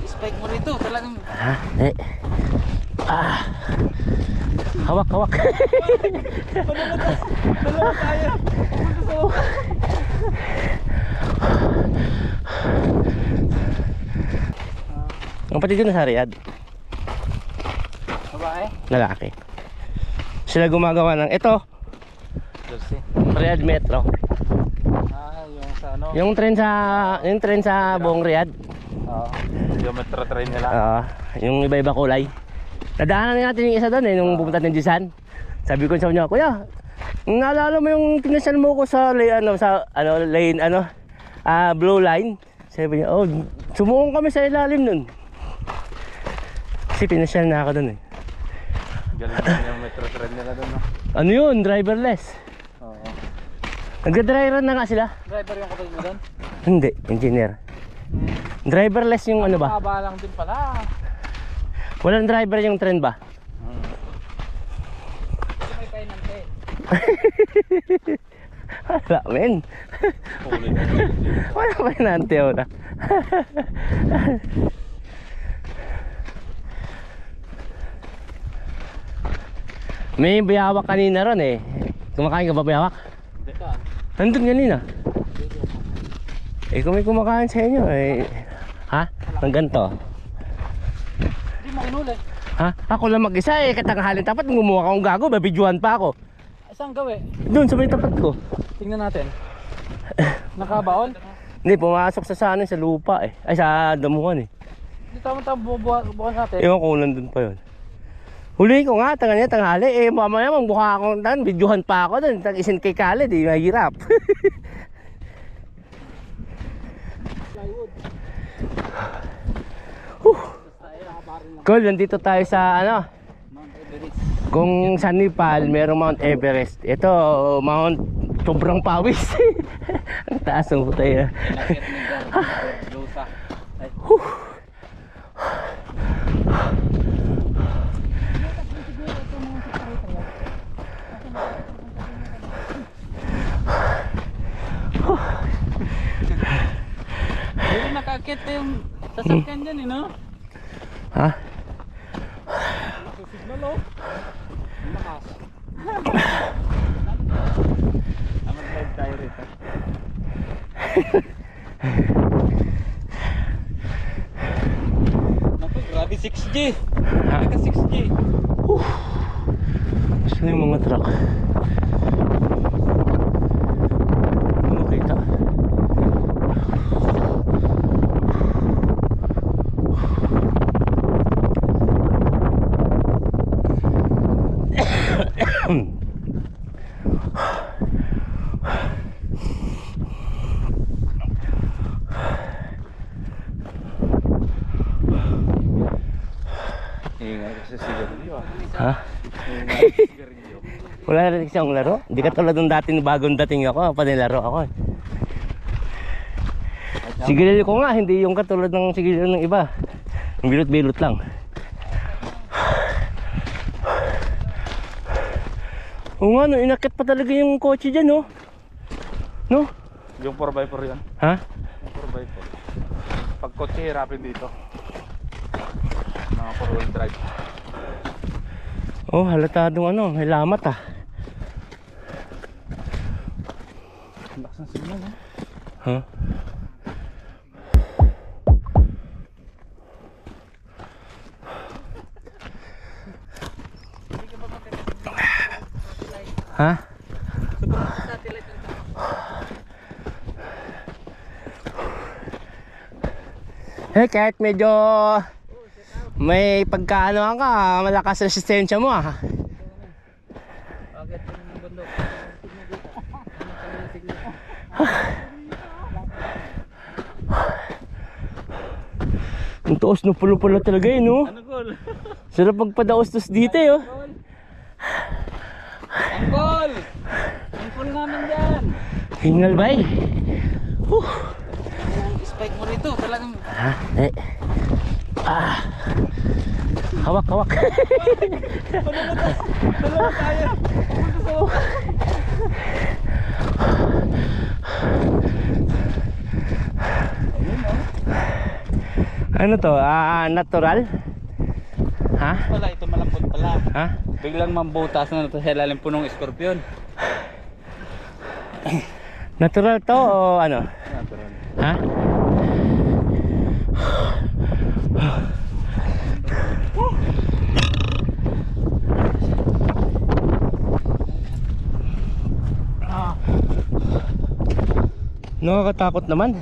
Spike mo rito, talagang. Ha? Eh. Hawak, hawak. Dalawa tayo. Ang pati dun sa Riyadh. Babae? Lalaki. Sila gumagawa ng ito, Jersey. Riyadh Metro. Yung sa ano? Yung tren sa buong Riyadh. Oo. Yung metro train nila. Yung iba-iba kulay. Nadaanan natin yung isa doon nung pupunta ng Jisan. Sabi ko sa kanya, kuya, naalala mo yung pinasal mo ko sa lane blue line? Sabi niya, oh, sumukong kami sa ilalim nun. Kasi pinasal na ako doon eh. Galing din yung metro train nila doon, no? Ano yun? Driverless. Oo. Nagda-dry run na nga sila. Driver yung kapatid mo doon? Hindi, engineer. Driverless yung ano ba? Mahaba lang din pala. Walang driver yung tren ba? May painante. Wala, men. Wala pa yun ante, wala. May bayawak kanina ron eh. Kumakain ka ba bayawak? Dito. Nandun kanina. Eh kung may kumakain sa inyo eh. Ha? Ang ganito. Hindi mo kinuli. Ha? Ako lang mag-isa eh. Katanghalin tapat gumawa akong gago. Babidyohan pa ako. Saan gawi? Doon sa may tapat ko. Tingnan natin. Nakabaon? Hindi, pumasok sa sa lupa eh. Ay sa damuhan eh. Hindi tama-tama bubuhan natin. Ewan ko nandun pa yun. Huli ko nga, tanghali eh. Mamaya magbuka akong bidyuhan pa ako doon. Tag-isin kay Khaled eh. Mahirap. Cool, nandito tayo sa Mount Everest. kung sa Nepal merong Mount Everest. Ito Mount sobrang pawis. Ang taas ng putay. Nakit ni Gardosa. Ay. Hindi nakakit yung sasakyan dyan eh, no? Ha? Signal oh. Lakas. Mag-drive tayo rito. Naku, grabe 6G. Naka 6G. Gusto na yung mga truck. Ano kita? Ingay kasi sigarilyo ah. Ha? Ingay kasi sigarilyo. Wala na rin siyang laro? Hindi ka tulad ng dati bagong dating ako, panilaro ako eh. Sigarilyo ko nga, hindi yung katulad ng sigarilyo ng iba. Yung bilot-bilot lang. Oo nga no, inakit pa talaga yung kotse dyan no? No? Yung 4x4 yan. Ha? Yung 4x4. Pag kotse hirapin dito. Mga 4-wheel drive. Oh, halatadong may lamat ah. Lakas ng signal ha? Ha? Ha? Eh, kahit medyo may pagkaano ka, malakas resistensya mo ah. Bakit yung bundok? Ang tuos no, pulo-pulo talaga yun no. Ano gol? Sarap magpadaos-tos dito eh oh. Angkol! Angkol namin dyan! Hingal ba eh. Spike mo rito, talagang. Ha? Eh. Hawak, hawak. Dalawa tayo! Ano to? Natural? Ha? Wala, ito malambot pala. Ha? Biglang mambutas na ito sa ilalim punong escorpion. Natural to o ano? Natural. Ha? Nakakatakot naman.